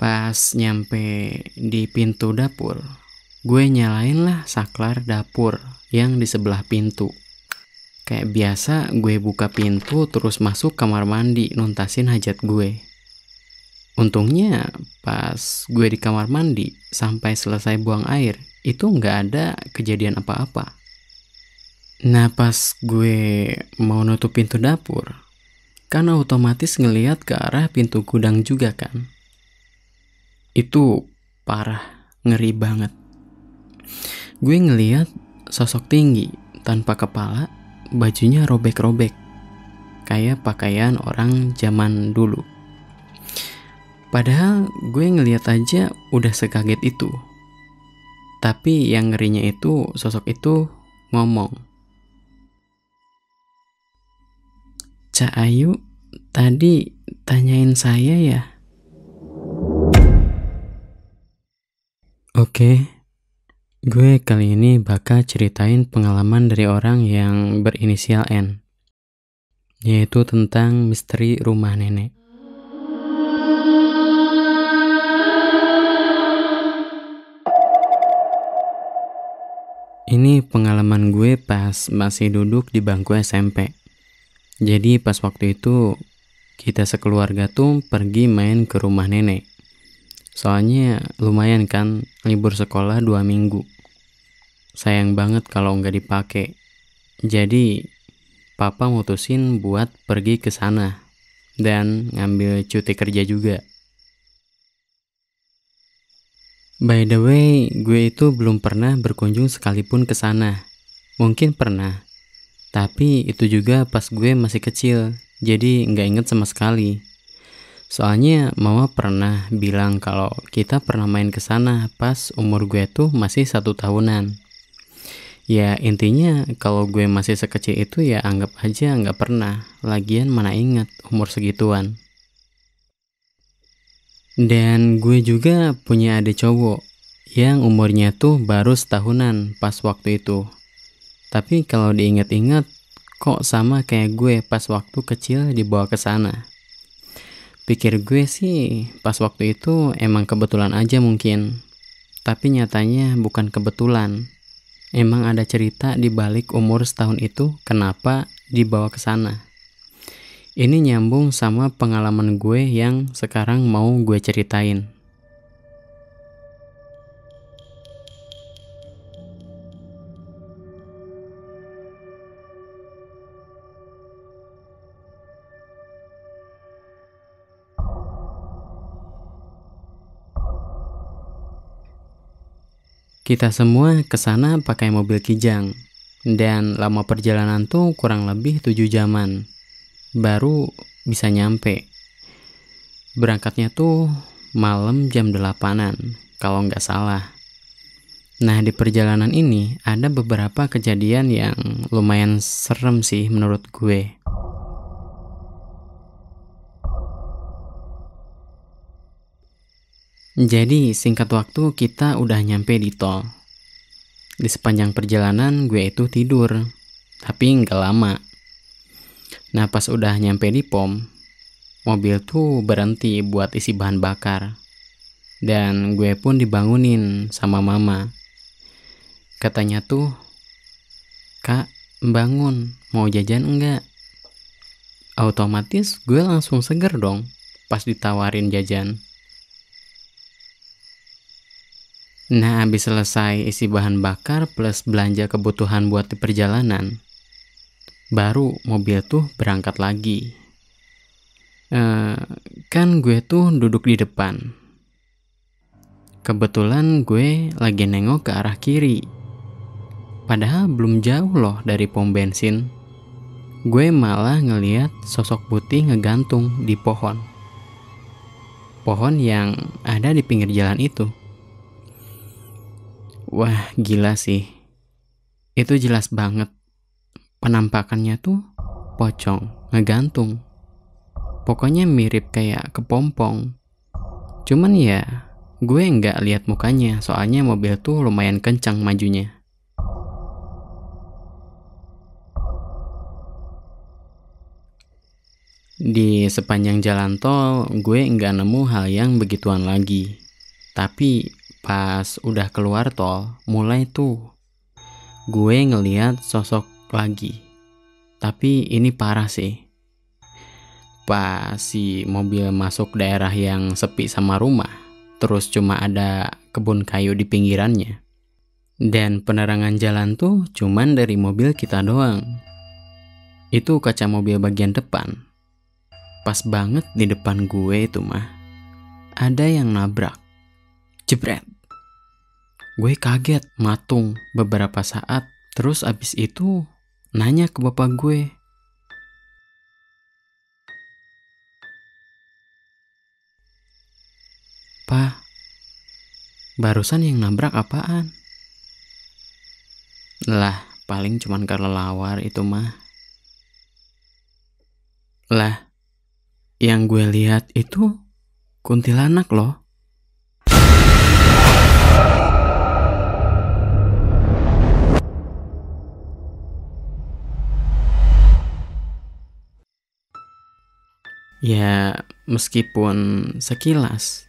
Pas nyampe di pintu dapur, gue nyalain lah saklar dapur yang di sebelah pintu. Kayak biasa gue buka pintu terus masuk kamar mandi nuntasin hajat gue. Untungnya pas gue di kamar mandi sampai selesai buang air, itu nggak ada kejadian apa-apa. Nah pas gue mau nutup pintu dapur, kan otomatis ngelihat ke arah pintu gudang juga kan. Itu parah, ngeri banget. Gue ngelihat sosok tinggi tanpa kepala, bajunya robek-robek, kayak pakaian orang zaman dulu. Padahal gue ngelihat aja udah sekaget itu. Tapi yang ngerinya itu sosok itu ngomong, "Cak Ayu, tadi tanyain saya ya?" Oke, gue kali ini bakal ceritain pengalaman dari orang yang berinisial N, yaitu tentang misteri rumah nenek. Ini pengalaman gue pas masih duduk di bangku SMP. Jadi pas waktu itu kita sekeluarga tuh pergi main ke rumah nenek. Soalnya lumayan kan, libur sekolah 2 minggu. Sayang banget kalau nggak dipakai. Jadi papa mutusin buat pergi ke sana dan ngambil cuti kerja juga. By the way, gue itu belum pernah berkunjung sekalipun ke sana. Mungkin pernah, tapi itu juga pas gue masih kecil, jadi nggak inget sama sekali. Soalnya mama pernah bilang kalau kita pernah main ke sana pas umur gue tuh masih 1 tahunan. Ya intinya kalau gue masih sekecil itu ya anggap aja nggak pernah. Lagian mana inget umur segituan. Dan gue juga punya adik cowok yang umurnya tuh baru setahunan pas waktu itu. Tapi kalau diingat-ingat, kok sama kayak gue pas waktu kecil dibawa ke sana. Pikir gue sih pas waktu itu emang kebetulan aja mungkin. Tapi nyatanya bukan kebetulan. Emang ada cerita di balik umur setahun itu kenapa dibawa ke sana. Ini nyambung sama pengalaman gue yang sekarang mau gue ceritain. Kita semua ke sana pakai mobil Kijang. Dan lama perjalanan tuh kurang lebih 7 jaman. Baru bisa nyampe. Berangkatnya tuh malam jam 8-an, kalau nggak salah. Nah di perjalanan ini ada beberapa kejadian yang lumayan serem sih menurut gue. Jadi singkat waktu kita udah nyampe di tol. Di sepanjang perjalanan gue itu tidur, tapi nggak lama. Nah pas udah nyampe di pom, mobil tuh berhenti buat isi bahan bakar. Dan gue pun dibangunin sama mama. Katanya tuh, "Kak, bangun, mau jajan enggak?" Otomatis gue langsung seger dong pas ditawarin jajan. Nah habis selesai isi bahan bakar plus belanja kebutuhan buat di perjalanan, baru mobil tuh berangkat lagi. Kan gue tuh duduk di depan. Kebetulan gue lagi nengok ke arah kiri. Padahal belum jauh loh dari pom bensin. Gue malah ngeliat sosok putih ngegantung di pohon. Pohon yang ada di pinggir jalan itu. Wah gila sih. Itu jelas banget. Penampakannya tuh pocong, ngegantung. Pokoknya mirip kayak kepompong. Cuman ya gue nggak lihat mukanya, soalnya mobil tuh lumayan kencang majunya. Di sepanjang jalan tol, gue nggak nemu hal yang begituan lagi. Tapi pas udah keluar tol, mulai tuh gue ngeliat sosok lagi. Tapi ini parah sih. Pas si mobil masuk daerah yang sepi sama rumah, terus cuma ada kebun kayu di pinggirannya. Dan penerangan jalan tuh cuman dari mobil kita doang. Itu kaca mobil bagian depan. Pas banget di depan gue itu mah, ada yang nabrak. Jebret. Gue kaget, matung beberapa saat. Terus abis itu nanya ke bapak gue, "Pa, barusan yang nabrak apaan?" Lah, paling cuman kelelawar itu mah. Lah, yang gue lihat itu kuntilanak loh. Ya, meskipun sekilas,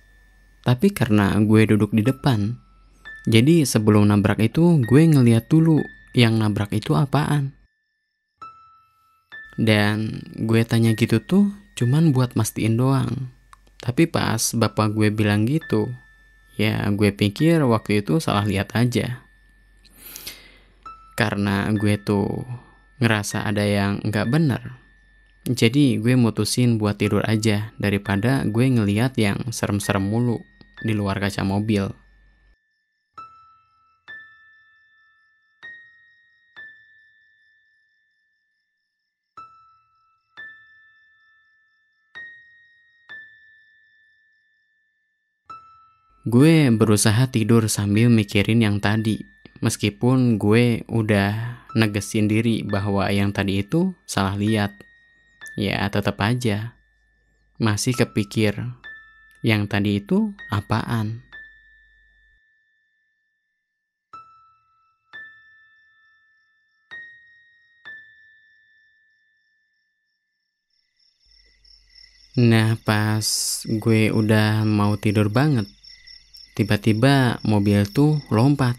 tapi karena gue duduk di depan, jadi sebelum nabrak itu gue ngeliat dulu yang nabrak itu apaan. Dan gue tanya gitu tuh cuman buat mastiin doang. Tapi pas bapak gue bilang gitu, ya gue pikir waktu itu salah lihat aja. Karena gue tuh ngerasa ada yang nggak bener. Jadi gue mutusin buat tidur aja daripada gue ngeliat yang serem-serem mulu di luar kaca mobil. Gue berusaha tidur sambil mikirin yang tadi. Meskipun gue udah negesin diri bahwa yang tadi itu salah lihat. Ya tetap aja masih kepikir yang tadi itu apaan. Nah pas gue udah mau tidur banget, tiba-tiba mobil tuh lompat,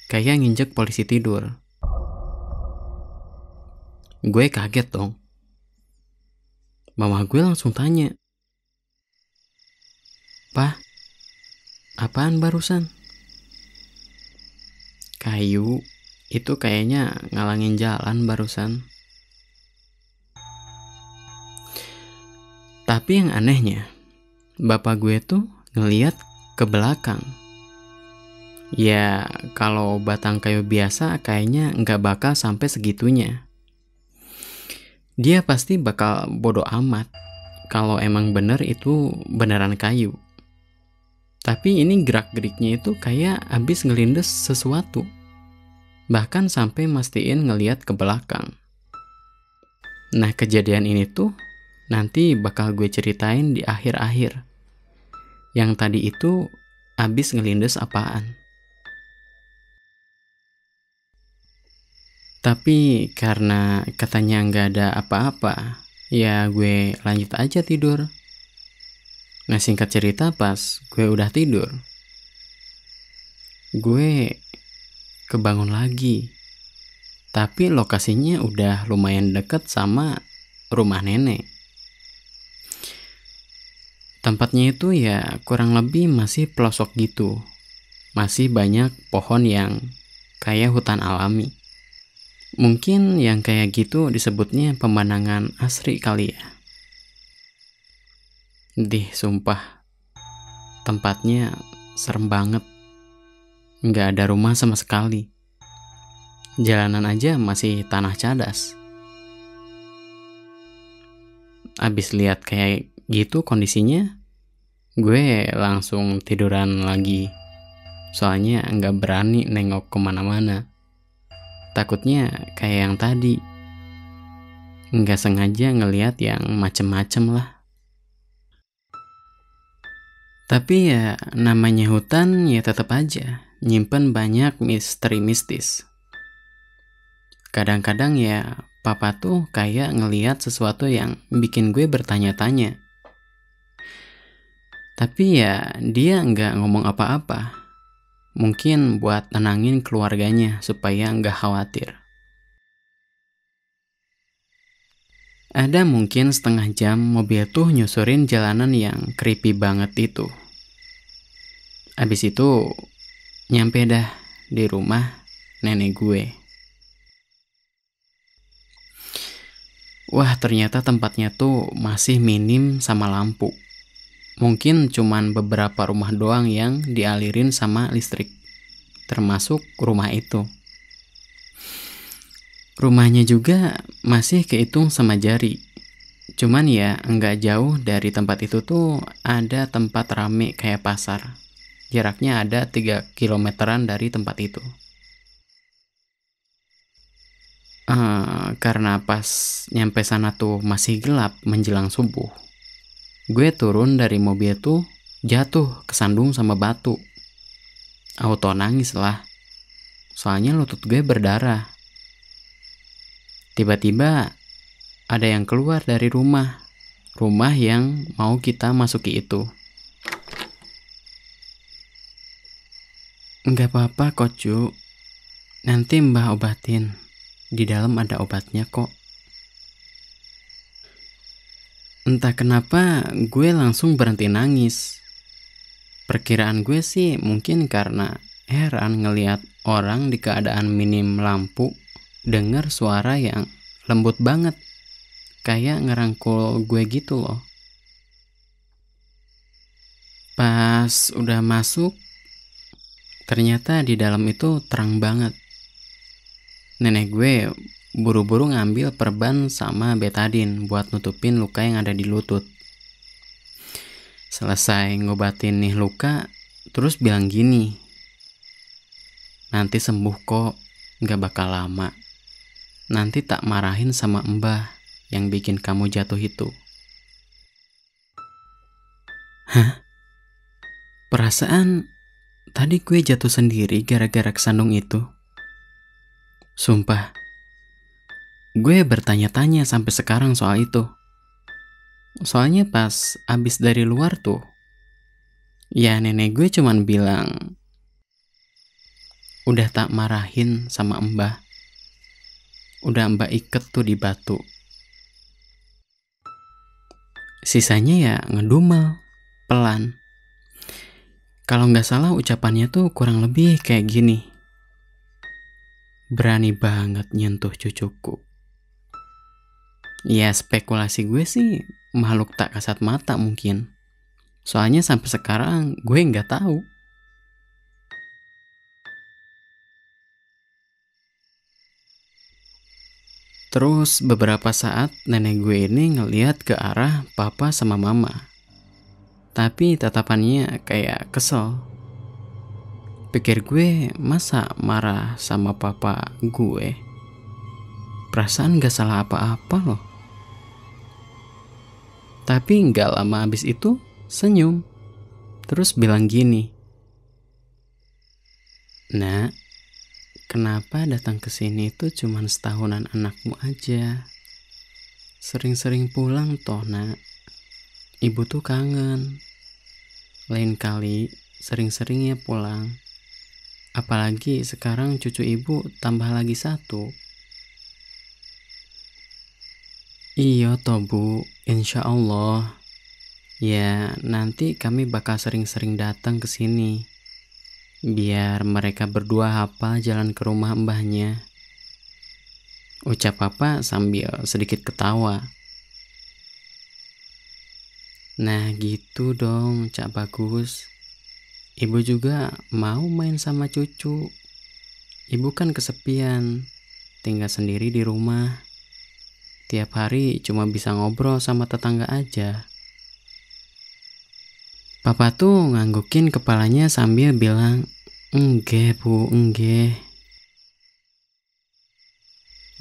kayak nginjek polisi tidur. Gue kaget dong. Mama gue langsung tanya, "Pah, apaan barusan?" "Kayu, itu kayaknya ngalangin jalan barusan." Tapi yang anehnya, bapak gue tuh ngeliat ke belakang. Ya, kalau batang kayu biasa kayaknya nggak bakal sampai segitunya. Dia pasti bakal bodo amat kalau emang bener itu beneran kayu. Tapi ini gerak-geriknya itu kayak abis ngelindes sesuatu. Bahkan sampai mastiin ngeliat ke belakang. Nah, kejadian ini tuh nanti bakal gue ceritain di akhir-akhir. Yang tadi itu abis ngelindes apaan. Tapi karena katanya nggak ada apa-apa, ya gue lanjut aja tidur. Nah singkat cerita pas gue udah tidur, gue kebangun lagi. Tapi lokasinya udah lumayan deket sama rumah nenek. Tempatnya itu ya kurang lebih masih pelosok gitu. Masih banyak pohon yang kayak hutan alami. Mungkin yang kayak gitu disebutnya pemandangan asri kali ya. Sumpah, tempatnya serem banget. Nggak ada rumah sama sekali. Jalanan aja masih tanah cadas. Abis lihat kayak gitu kondisinya, gue langsung tiduran lagi. Soalnya nggak berani nengok kemana-mana. Takutnya kayak yang tadi, nggak sengaja ngeliat yang macem-macem lah. Tapi ya namanya hutan ya tetap aja nyimpen banyak misteri mistis. Kadang-kadang ya Papa tuh kayak ngeliat sesuatu yang bikin gue bertanya-tanya. Tapi ya dia nggak ngomong apa-apa. Mungkin buat tenangin keluarganya supaya nggak khawatir. Ada mungkin setengah jam mobil tuh nyusurin jalanan yang creepy banget itu. Abis itu nyampe dah di rumah nenek gue. Wah, ternyata tempatnya tuh masih minim sama lampu. Mungkin cuman beberapa rumah doang yang dialirin sama listrik, termasuk rumah itu. Rumahnya juga masih kehitung sama jari. Cuman ya nggak jauh dari tempat itu tuh ada tempat rame kayak pasar. Jaraknya ada 3 kilometeran dari tempat itu. Karena pas nyampe sana tuh masih gelap menjelang subuh. Gue turun dari mobil tuh jatuh kesandung sama batu. Auto nangis lah. Soalnya lutut gue berdarah. Tiba-tiba ada yang keluar dari rumah yang mau kita masuki itu. Enggak apa-apa kok, Cu. Nanti Mbah obatin. Di dalam ada obatnya kok. Entah kenapa gue langsung berhenti nangis. Perkiraan gue sih mungkin karena heran ngelihat orang di keadaan minim lampu dengar suara yang lembut banget, kayak ngerangkul gue gitu loh. Pas udah masuk, ternyata di dalam itu terang banget. Nenek gue buru-buru ngambil perban sama betadin buat nutupin luka yang ada di lutut. Selesai ngobatin nih luka, terus bilang gini, nanti sembuh kok, gak bakal lama. Nanti tak marahin sama Mbah yang bikin kamu jatuh itu. Hah? Perasaan tadi gue jatuh sendiri gara-gara kesandung itu. Sumpah, gue bertanya-tanya sampai sekarang soal itu. Soalnya pas abis dari luar tuh, ya nenek gue cuman bilang, udah tak marahin sama Mbah. Udah Mbak iket tuh di batu. Sisanya ya ngedumel, pelan. Kalau nggak salah ucapannya tuh kurang lebih kayak gini. Berani banget nyentuh cucuku. Ya spekulasi gue sih makhluk tak kasat mata mungkin. Soalnya sampai sekarang gue nggak tahu. Terus beberapa saat nenek gue ini ngeliat ke arah papa sama mama. Tapi tatapannya kayak kesel. Pikir gue masa marah sama papa gue. Perasaan gak salah apa-apa loh. Tapi gak lama abis itu senyum. Terus bilang gini. Nak, kenapa datang ke sini itu cuman setahunan anakmu aja? Sering-sering pulang toh, Nak. Ibu tuh kangen. Lain kali sering-sering ya pulang. Apalagi sekarang cucu ibu tambah lagi 1. Iya toh Bu, insya Allah. Ya nanti kami bakal sering-sering datang ke sini. Biar mereka berdua hafal jalan ke rumah mbahnya. Ucap papa sambil sedikit ketawa. Nah gitu dong Cak Bagus. Ibu juga mau main sama cucu. Ibu kan kesepian, tinggal sendiri di rumah. Tiap hari cuma bisa ngobrol sama tetangga aja. Papa tuh nganggukin kepalanya sambil bilang, enggak Bu, enggak.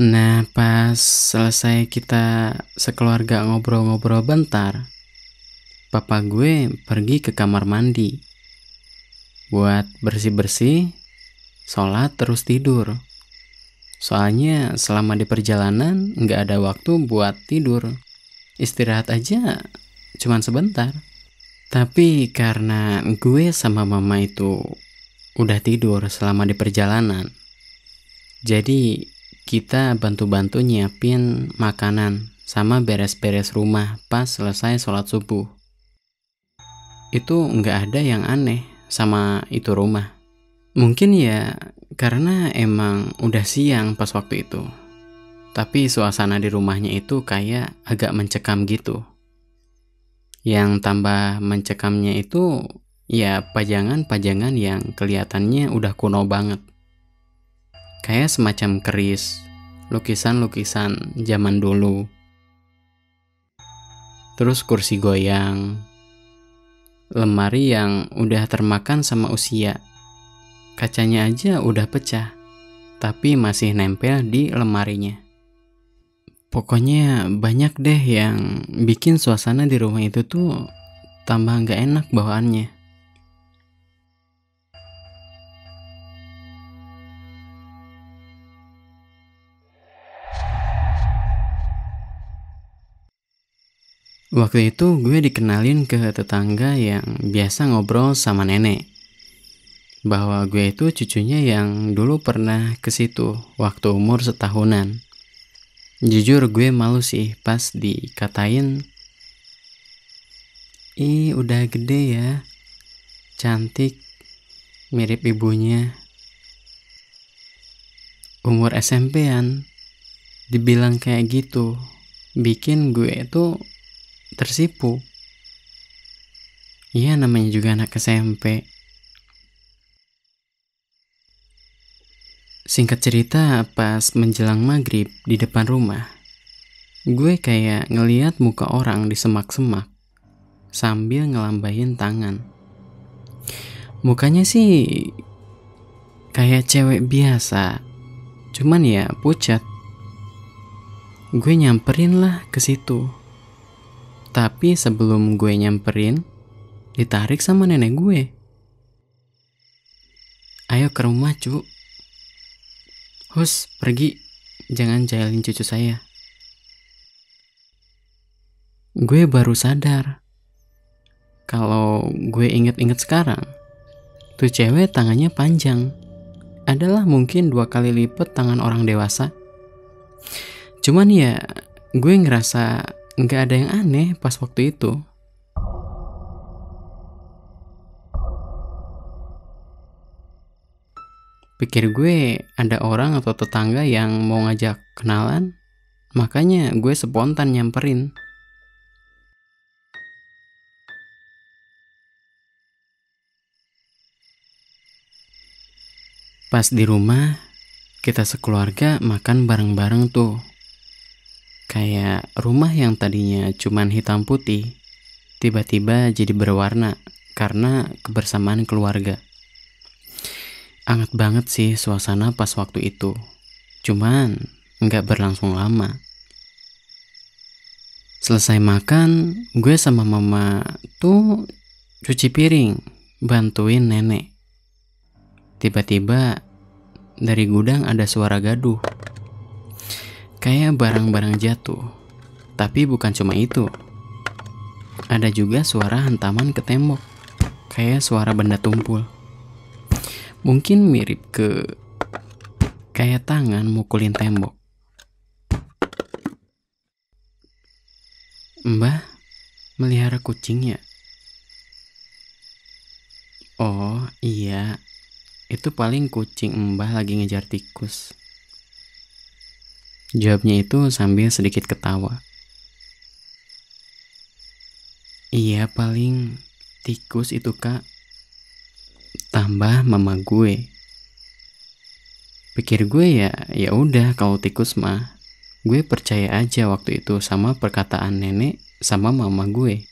Nah pas selesai kita sekeluarga ngobrol-ngobrol bentar, papa gue pergi ke kamar mandi buat bersih-bersih, sholat terus tidur. Soalnya selama di perjalanan nggak ada waktu buat tidur. Istirahat aja cuman sebentar. Tapi karena gue sama mama itu udah tidur selama di perjalanan, jadi kita bantu-bantu nyiapin makanan sama beres-beres rumah pas selesai sholat subuh. Itu nggak ada yang aneh sama itu rumah. Mungkin ya karena emang udah siang pas waktu itu. Tapi suasana di rumahnya itu kayak agak mencekam gitu. Yang tambah mencekamnya itu ya pajangan-pajangan yang kelihatannya udah kuno banget. Kayak semacam keris, lukisan-lukisan zaman dulu. Terus kursi goyang, lemari yang udah termakan sama usia. Kacanya aja udah pecah, tapi masih nempel di lemarinya. Pokoknya banyak deh yang bikin suasana di rumah itu tuh tambah gak enak bawaannya. Waktu itu gue dikenalin ke tetangga yang biasa ngobrol sama nenek. Bahwa gue itu cucunya yang dulu pernah ke situ waktu umur setahunan. Jujur gue malu sih pas dikatain, "Ih, udah gede ya, cantik, mirip ibunya." Umur SMP-an, dibilang kayak gitu, bikin gue itu tersipu. Iya, namanya juga anak SMP. Singkat cerita, pas menjelang maghrib di depan rumah, gue kayak ngeliat muka orang di semak-semak sambil ngelambain tangan. Mukanya sih kayak cewek biasa, cuman ya pucat. Gue nyamperin lah ke situ. Tapi sebelum gue nyamperin, ditarik sama nenek gue. "Ayo ke rumah, cu. Hus, pergi. Jangan jahilin cucu saya." Gue baru sadar. Kalau gue inget-inget sekarang, tuh cewek tangannya panjang. Adalah mungkin 2 kali lipat tangan orang dewasa. Cuman ya, gue ngerasa gak ada yang aneh pas waktu itu. Pikir gue ada orang atau tetangga yang mau ngajak kenalan, makanya gue spontan nyamperin. Pas di rumah, kita sekeluarga makan bareng-bareng tuh. Kayak rumah yang tadinya cuman hitam putih, tiba-tiba jadi berwarna karena kebersamaan keluarga. Anget banget sih suasana pas waktu itu. Cuman nggak berlangsung lama. Selesai makan, gue sama mama tuh cuci piring, bantuin nenek. Tiba-tiba dari gudang ada suara gaduh. Kayak barang-barang jatuh. Tapi bukan cuma itu. Ada juga suara hantaman ke tembok. Kayak suara benda tumpul. Mungkin mirip ke kayak tangan mukulin tembok. "Mbah, melihara kucing ya?" "Oh iya, itu paling kucing Mbah lagi ngejar tikus." Jawabnya itu sambil sedikit ketawa. "Iya, paling tikus itu, Kak," tambah mama gue. Pikir gue ya udah kalau tikus mah. Gue percaya aja waktu itu sama perkataan nenek sama mama gue.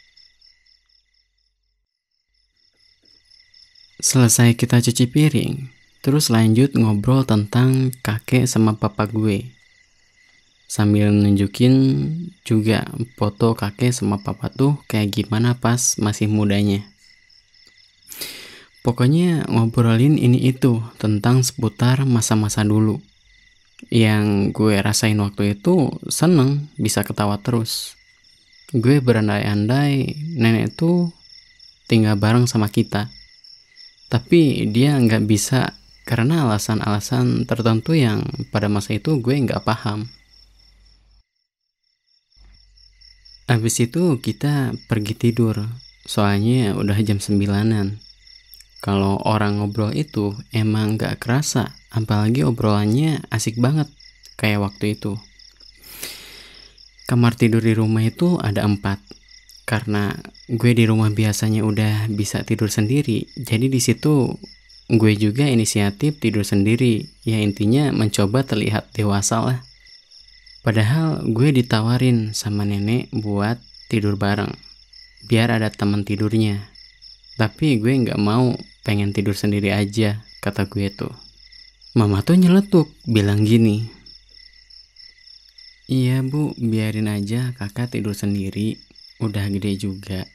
Selesai kita cuci piring, terus lanjut ngobrol tentang kakek sama papa gue. Sambil nunjukin juga foto kakek sama papa tuh kayak gimana pas masih mudanya. Pokoknya ngobrolin ini itu tentang seputar masa-masa dulu. Yang gue rasain waktu itu seneng bisa ketawa terus. Gue berandai-andai nenek itu tinggal bareng sama kita. Tapi dia nggak bisa karena alasan-alasan tertentu yang pada masa itu gue nggak paham. Habis itu kita pergi tidur, soalnya udah jam 9-an. Kalau orang ngobrol itu emang gak kerasa, apalagi obrolannya asik banget, kayak waktu itu. Kamar tidur di rumah itu ada 4, karena gue di rumah biasanya udah bisa tidur sendiri, jadi di situ gue juga inisiatif tidur sendiri, ya intinya mencoba terlihat dewasa lah. Padahal gue ditawarin sama nenek buat tidur bareng, biar ada teman tidurnya. Tapi gue gak mau, pengen tidur sendiri aja, kata gue tuh. Mama tuh nyeletuk, bilang gini, "Iya bu, biarin aja kakak tidur sendiri, udah gede juga."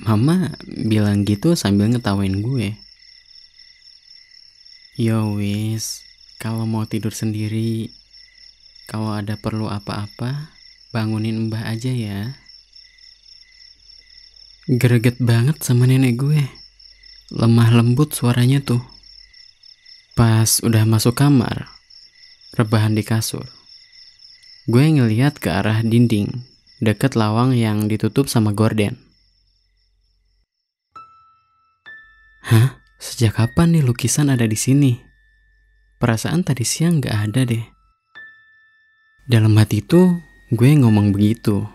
Mama bilang gitu sambil ngetawain gue. Yo wis, kalau mau tidur sendiri, kalau ada perlu apa-apa, bangunin mbah aja ya. Greget banget sama nenek gue. Lemah lembut suaranya tuh. Pas udah masuk kamar, rebahan di kasur, gue ngeliat ke arah dinding, deket lawang yang ditutup sama gorden. Hah? Sejak kapan nih lukisan ada di sini? Perasaan tadi siang gak ada deh. Dalam hati tuh, gue ngomong begitu.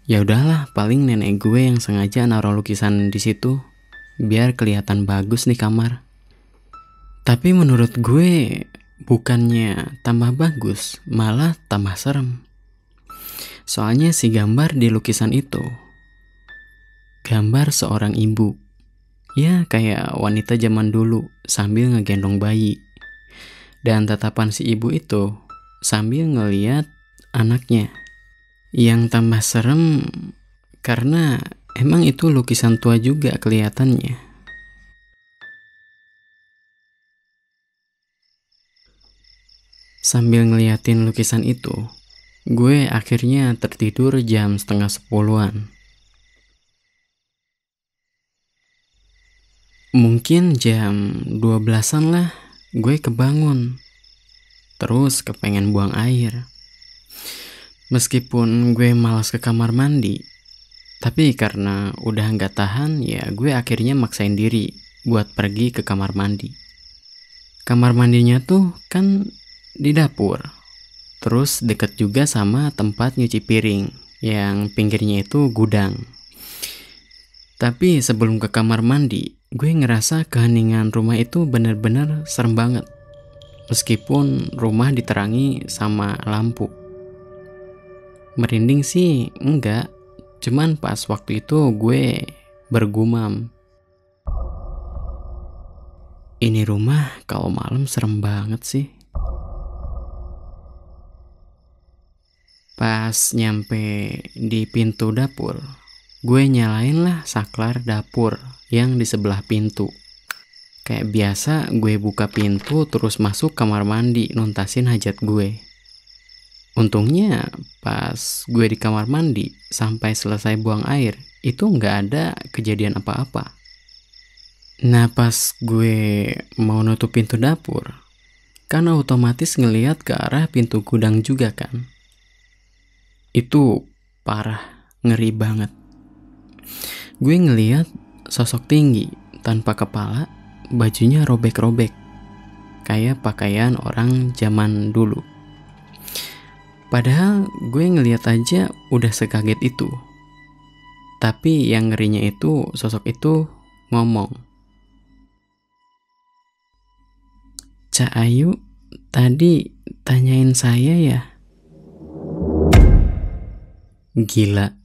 Ya udahlah, paling nenek gue yang sengaja naruh lukisan di situ, biar kelihatan bagus nih kamar. Tapi menurut gue, bukannya tambah bagus, malah tambah serem. Soalnya si gambar di lukisan itu, gambar seorang ibu. Ya kayak wanita zaman dulu sambil ngegendong bayi. Dan tatapan si ibu itu sambil ngeliat anaknya. Yang tambah serem karena emang itu lukisan tua juga kelihatannya. Sambil ngeliatin lukisan itu, gue akhirnya tertidur jam setengah 10-an. Mungkin jam 12-an lah, gue kebangun. Terus kepengen buang air. Meskipun gue malas ke kamar mandi, tapi karena udah gak tahan, ya gue akhirnya maksain diri buat pergi ke kamar mandi. Kamar mandinya tuh kan di dapur, terus deket juga sama tempat nyuci piring, yang pinggirnya itu gudang. Tapi sebelum ke kamar mandi, gue ngerasa keheningan rumah itu bener-bener serem banget. Meskipun rumah diterangi sama lampu. Merinding sih enggak, cuman pas waktu itu gue bergumam, ini rumah kalau malam serem banget sih. Pas nyampe di pintu dapur, gue nyalain lah saklar dapur yang di sebelah pintu. Kayak biasa gue buka pintu terus masuk kamar mandi nuntasin hajat gue. Untungnya pas gue di kamar mandi sampai selesai buang air, itu nggak ada kejadian apa-apa. Nah pas gue mau nutup pintu dapur, kan otomatis ngelihat ke arah pintu gudang juga kan. Itu parah, ngeri banget. Gue ngeliat sosok tinggi, tanpa kepala, bajunya robek-robek, kayak pakaian orang zaman dulu. Padahal gue ngeliat aja udah sekaget itu. Tapi yang ngerinya itu, sosok itu ngomong, "Cak Ayu, tadi tanyain saya ya?" Gila,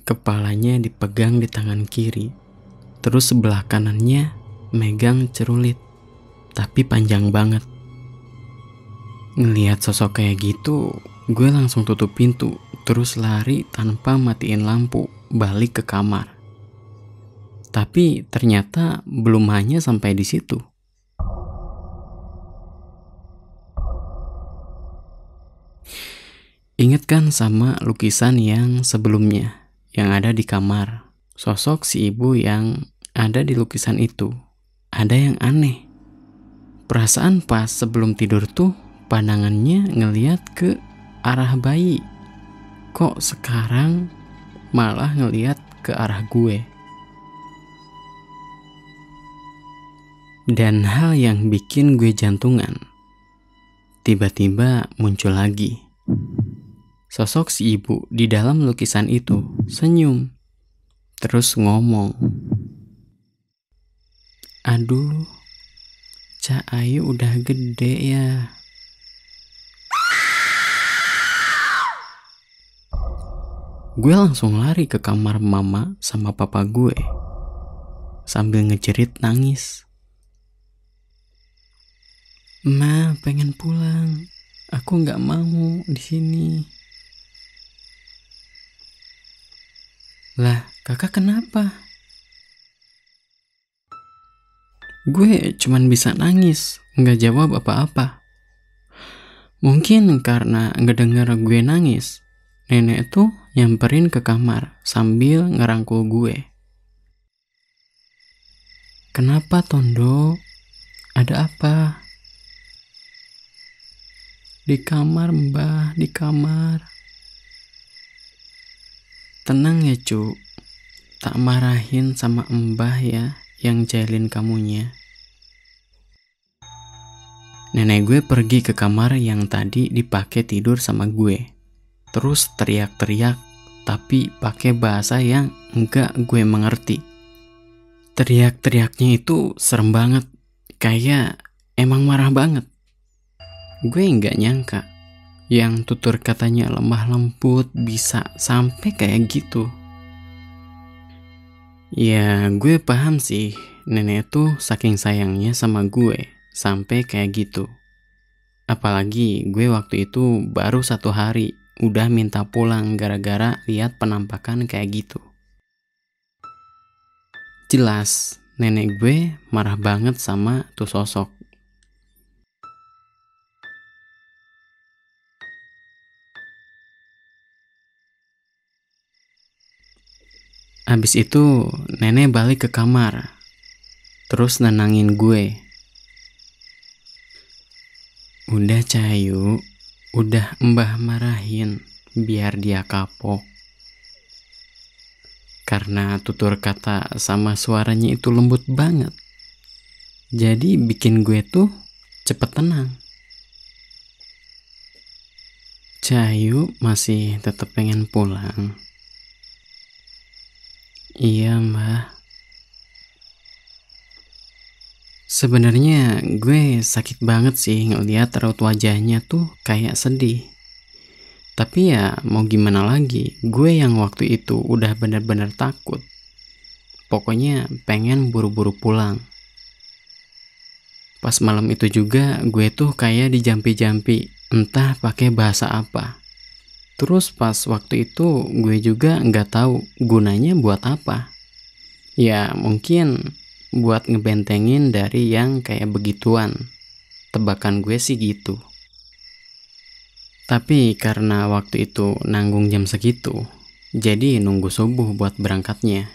kepalanya dipegang di tangan kiri, terus sebelah kanannya megang cerulit, tapi panjang banget. Ngelihat sosok kayak gitu, gue langsung tutup pintu, terus lari tanpa matiin lampu, balik ke kamar. Tapi ternyata belum hanya sampai di situ. Ingat kan sama lukisan yang sebelumnya, yang ada di kamar? Sosok si ibu yang ada di lukisan itu. Ada yang aneh. Perasaan pas sebelum tidur tuh, pandangannya ngeliat ke arah bayi. Kok sekarang malah ngeliat ke arah gue? Dan hal yang bikin gue jantungan, tiba-tiba muncul lagi. Sosok si ibu di dalam lukisan itu senyum, terus ngomong, "Aduh, Cak Ayu udah gede ya." Gue langsung lari ke kamar mama sama papa gue sambil ngejerit nangis. "Ma, pengen pulang. Aku nggak mau di sini." "Lah, kakak kenapa?" Gue cuman bisa nangis, nggak jawab apa-apa. Mungkin karena ngedenger gue nangis, nenek tuh nyamperin ke kamar sambil ngerangkul gue. "Kenapa, Tondo? Ada apa?" "Di kamar, Mbah, di kamar." "Tenang ya, Cuk. Tak marahin sama Mbah ya yang jailin kamunya." Nenek gue pergi ke kamar yang tadi dipakai tidur sama gue. Terus teriak-teriak, tapi pakai bahasa yang enggak gue mengerti. Teriak-teriaknya itu serem banget, kayak emang marah banget. Gue enggak nyangka yang tutur katanya lemah lembut bisa sampai kayak gitu. Ya, gue paham sih, nenek tuh saking sayangnya sama gue sampai kayak gitu. Apalagi gue waktu itu baru 1 hari udah minta pulang gara-gara lihat penampakan kayak gitu. Jelas nenek gue marah banget sama tuh sosok. Habis itu nenek balik ke kamar, terus nenangin gue. "Udah Cahayu, udah Mbah marahin biar dia kapok." Karena tutur kata sama suaranya itu lembut banget, jadi bikin gue tuh cepet tenang. "Cahayu masih tetap pengen pulang?" "Iya, Mbah." Sebenarnya gue sakit banget sih ngeliat raut wajahnya tuh kayak sedih. Tapi ya mau gimana lagi, gue yang waktu itu udah bener-bener takut. Pokoknya pengen buru-buru pulang. Pas malam itu juga gue tuh kayak dijampi-jampi, entah pakai bahasa apa. Terus pas waktu itu gue juga nggak tahu gunanya buat apa. Ya mungkin buat ngebentengin dari yang kayak begituan. Tebakan gue sih gitu. Tapi karena waktu itu nanggung jam segitu, jadi nunggu subuh buat berangkatnya.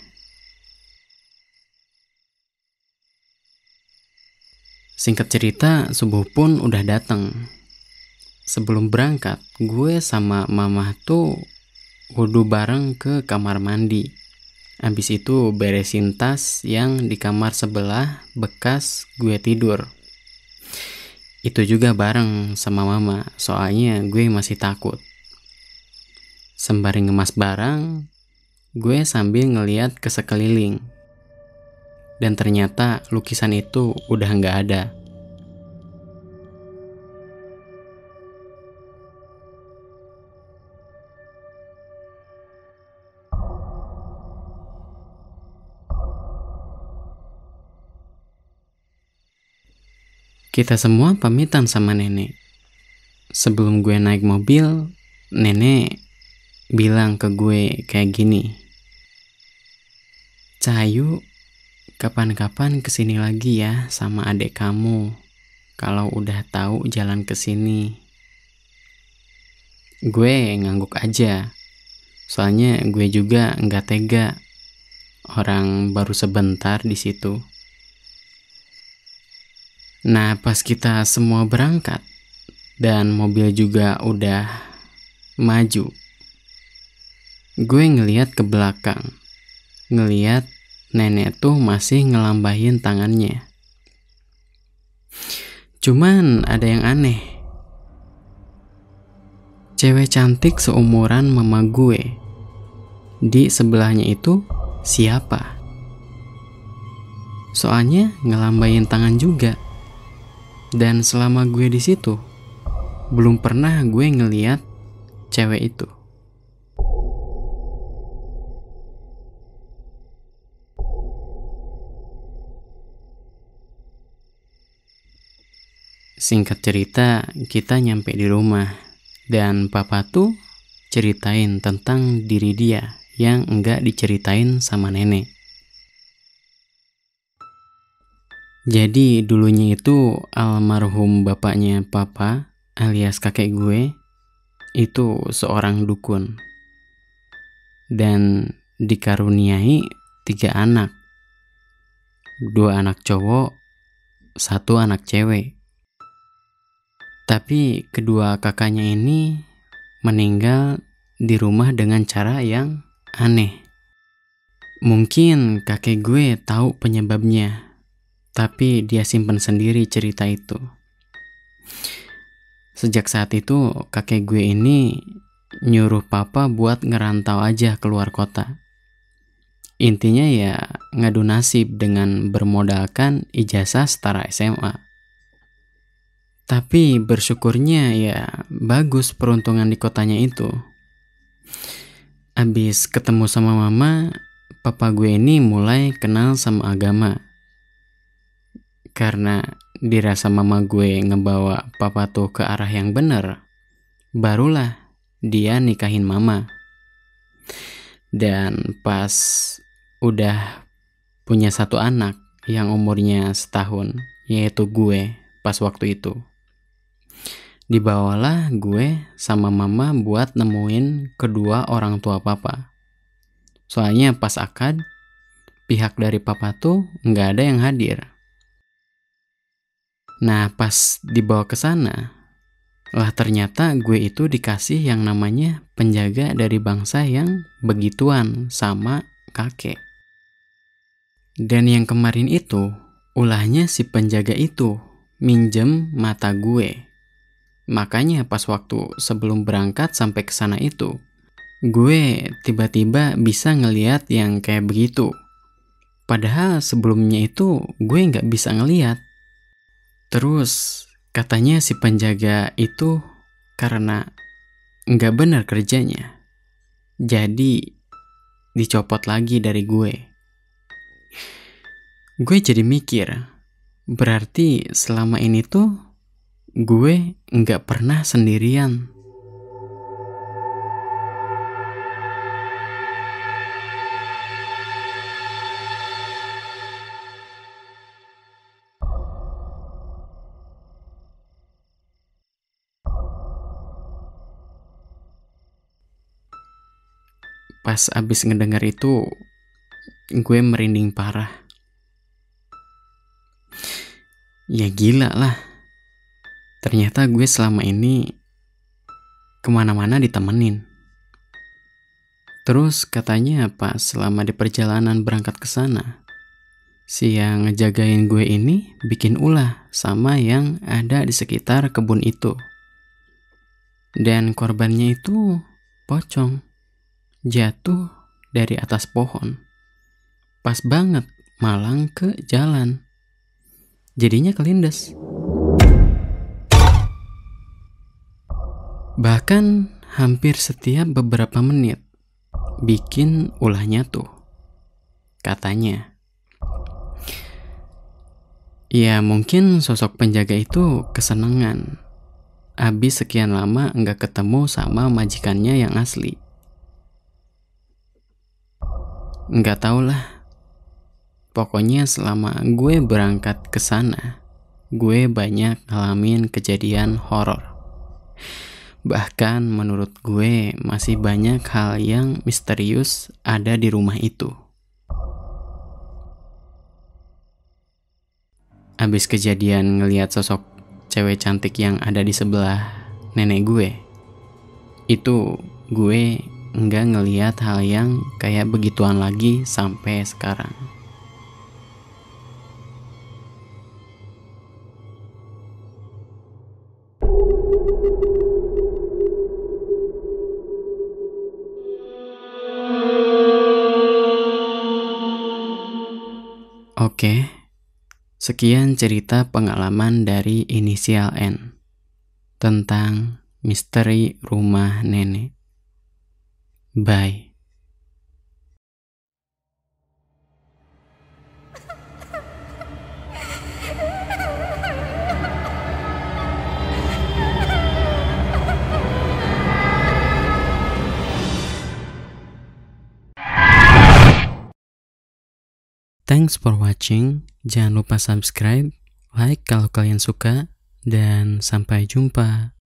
Singkat cerita, subuh pun udah datang. Sebelum berangkat, gue sama mama tuh wudhu bareng ke kamar mandi. Habis itu beresin tas yang di kamar sebelah bekas gue tidur. Itu juga bareng sama mama, soalnya gue masih takut. Sembari ngemas barang, gue sambil ngeliat ke sekeliling. Dan ternyata lukisan itu udah nggak ada. Kita semua pamitan sama nenek. Sebelum gue naik mobil, nenek bilang ke gue kayak gini, "Cahayu, kapan-kapan kesini lagi ya sama adik kamu, kalau udah tahu jalan kesini." Gue ngangguk aja. Soalnya gue juga nggak tega. Orang baru sebentar di situ. Nah, pas kita semua berangkat dan mobil juga udah maju, gue ngeliat ke belakang. Ngeliat nenek tuh masih ngelambahin tangannya. Cuman ada yang aneh. Cewek cantik seumuran mama gue di sebelahnya itu siapa? Soalnya ngelambain tangan juga. Dan selama gue di situ, belum pernah gue ngeliat cewek itu. Singkat cerita, kita nyampe di rumah. Dan papa tuh ceritain tentang diri dia yang enggak diceritain sama nenek. Jadi dulunya itu almarhum bapaknya papa alias kakek gue itu seorang dukun. Dan dikaruniai 3 anak. 2 anak cowok, 1 anak cewek. Tapi kedua kakaknya ini meninggal di rumah dengan cara yang aneh. Mungkin kakek gue tahu penyebabnya, tapi dia simpen sendiri cerita itu. Sejak saat itu, kakek gue ini nyuruh papa buat ngerantau aja keluar kota. Intinya ya ngadu nasib dengan bermodalkan ijazah setara SMA. Tapi bersyukurnya ya bagus peruntungan di kotanya itu. Abis ketemu sama mama, papa gue ini mulai kenal sama agama. Karena dirasa mama gue ngebawa papa tuh ke arah yang bener, barulah dia nikahin mama. Dan pas udah punya 1 anak yang umurnya setahun, yaitu gue pas waktu itu. Dibawalah gue sama mama buat nemuin kedua orang tua papa. Soalnya pas akad, pihak dari papa tuh nggak ada yang hadir. Nah, pas dibawa ke sana, lah ternyata gue itu dikasih yang namanya penjaga dari bangsa yang begituan sama kakek. Dan yang kemarin itu, ulahnya si penjaga itu minjem mata gue. Makanya pas waktu sebelum berangkat sampai ke sana itu, gue tiba-tiba bisa ngeliat yang kayak begitu. Padahal sebelumnya itu gue nggak bisa ngeliat. Terus katanya si penjaga itu karena nggak benar kerjanya, jadi dicopot lagi dari gue. Gue jadi mikir, berarti selama ini tuh gue nggak pernah sendirian. Pas abis ngedengar itu, gue merinding parah. Ya gila lah. Ternyata gue selama ini kemana-mana ditemenin. Terus katanya pas selama di perjalanan berangkat ke sana, si yang ngejagain gue ini bikin ulah sama yang ada di sekitar kebun itu. Dan korbannya itu pocong, jatuh dari atas pohon. Pas banget malang ke jalan. Jadinya kelindes. Bahkan hampir setiap beberapa menit bikin ulahnya tuh. Katanya. Ya mungkin sosok penjaga itu kesenangan. Abis sekian lama nggak ketemu sama majikannya yang asli. Nggak tau lah. Pokoknya selama gue berangkat ke sana, gue banyak ngalamin kejadian horor. Bahkan menurut gue masih banyak hal yang misterius ada di rumah itu. Abis kejadian ngelihat sosok cewek cantik yang ada di sebelah nenek gue, itu gue nggak ngelihat hal yang kayak begituan lagi sampai sekarang. Oke, sekian cerita pengalaman dari inisial N tentang misteri rumah nenek. Bye. Thanks for watching. Jangan lupa subscribe, like kalau kalian suka, dan sampai jumpa.